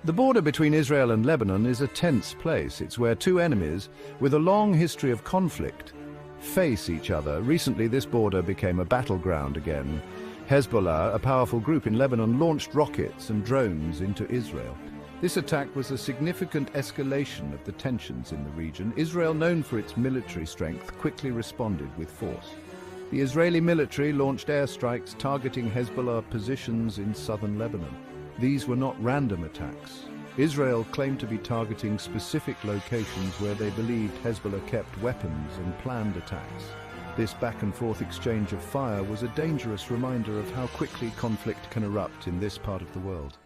The border between Israel and Lebanon is a tense place. It's where two enemies, with a long history of conflict, face each other. Recently, this border became a battleground again. Hezbollah, a powerful group in Lebanon, launched rockets and drones into Israel. This attack was a significant escalation of the tensions in the region. Israel, known for its military strength, quickly responded with force. The Israeli military launched airstrikes targeting Hezbollah positions in southern Lebanon. These were not random attacks. Israel claimed to be targeting specific locations where they believed Hezbollah kept weapons and planned attacks. This back-and-forth exchange of fire was a dangerous reminder of how quickly conflict can erupt in this part of the world.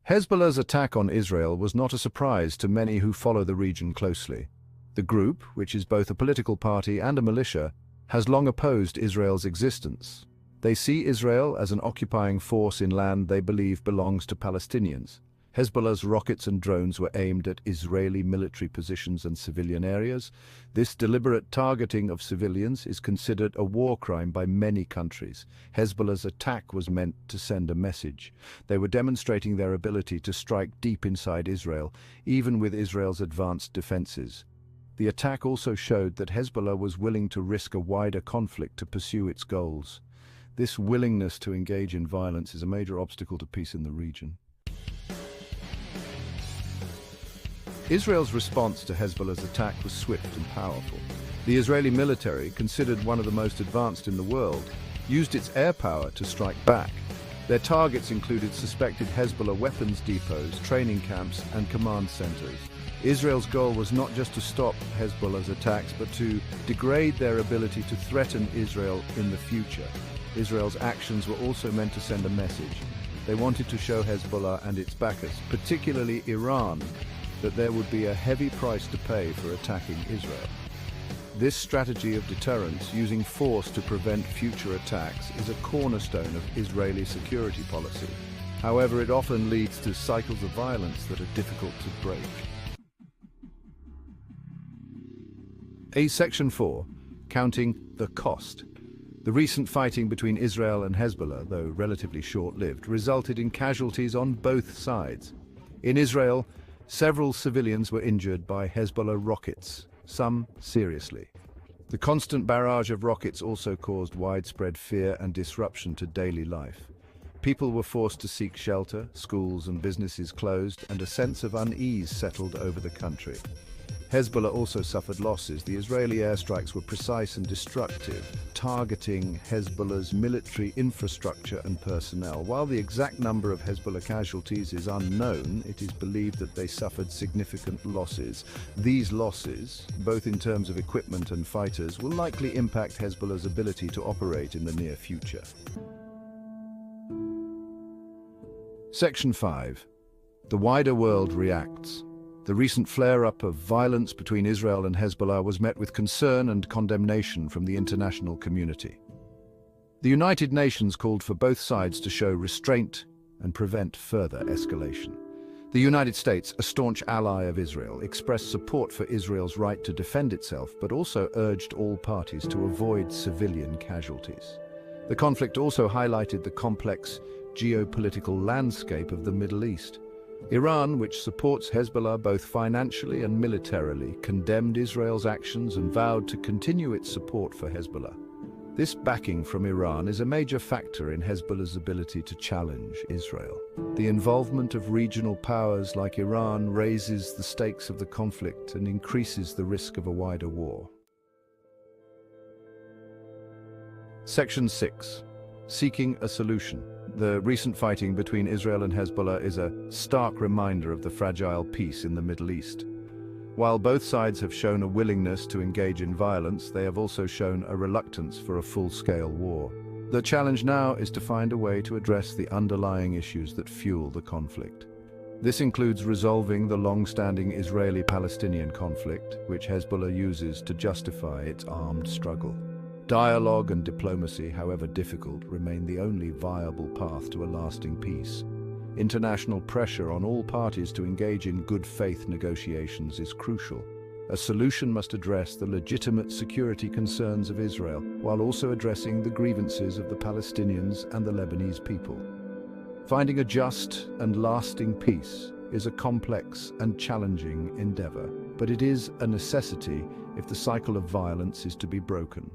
Hezbollah's attack on Israel was not a surprise to many who follow the region closely. The group, which is both a political party and a militia, has long opposed Israel's existence. They see Israel as an occupying force in land they believe belongs to Palestinians. Hezbollah's rockets and drones were aimed at Israeli military positions and civilian areas. This deliberate targeting of civilians is considered a war crime by many countries. Hezbollah's attack was meant to send a message. They were demonstrating their ability to strike deep inside Israel, even with Israel's advanced defenses. The attack also showed that Hezbollah was willing to risk a wider conflict to pursue its goals. This willingness to engage in violence is a major obstacle to peace in the region. Israel's response to Hezbollah's attack was swift and powerful. The Israeli military, considered one of the most advanced in the world, used its air power to strike back. Their targets included suspected Hezbollah weapons depots, training camps, and command centers. Israel's goal was not just to stop Hezbollah's attacks, but to degrade their ability to threaten Israel in the future. Israel's actions were also meant to send a message. They wanted to show Hezbollah and its backers, particularly Iran, that there would be a heavy price to pay for attacking Israel. This strategy of deterrence, using force to prevent future attacks, is a cornerstone of Israeli security policy. However, it often leads to cycles of violence that are difficult to break. Section 4. Counting the cost. The recent fighting between Israel and Hezbollah, though relatively short-lived, resulted in casualties on both sides. In Israel, several civilians were injured by Hezbollah rockets, some seriously. The constant barrage of rockets also caused widespread fear and disruption to daily life. People were forced to seek shelter, schools and businesses closed, and a sense of unease settled over the country. Hezbollah also suffered losses. The Israeli airstrikes were precise and destructive, targeting Hezbollah's military infrastructure and personnel. While the exact number of Hezbollah casualties is unknown, it is believed that they suffered significant losses. These losses, both in terms of equipment and fighters, will likely impact Hezbollah's ability to operate in the near future. Section 5. The wider world reacts. The recent flare-up of violence between Israel and Hezbollah was met with concern and condemnation from the international community. The United Nations called for both sides to show restraint and prevent further escalation. The United States, a staunch ally of Israel, expressed support for Israel's right to defend itself, but also urged all parties to avoid civilian casualties. The conflict also highlighted the complex geopolitical landscape of the Middle East. Iran, which supports Hezbollah both financially and militarily, condemned Israel's actions and vowed to continue its support for Hezbollah. This backing from Iran is a major factor in Hezbollah's ability to challenge Israel. The involvement of regional powers like Iran raises the stakes of the conflict and increases the risk of a wider war. Section 6. Seeking a solution. The recent fighting between Israel and Hezbollah is a stark reminder of the fragile peace in the Middle East. While both sides have shown a willingness to engage in violence, they have also shown a reluctance for a full-scale war. The challenge now is to find a way to address the underlying issues that fuel the conflict. This includes resolving the long-standing Israeli-Palestinian conflict, which Hezbollah uses to justify its armed struggle. Dialogue and diplomacy, however difficult, remain the only viable path to a lasting peace. International pressure on all parties to engage in good faith negotiations is crucial. A solution must address the legitimate security concerns of Israel, while also addressing the grievances of the Palestinians and the Lebanese people. Finding a just and lasting peace is a complex and challenging endeavor, but it is a necessity if the cycle of violence is to be broken.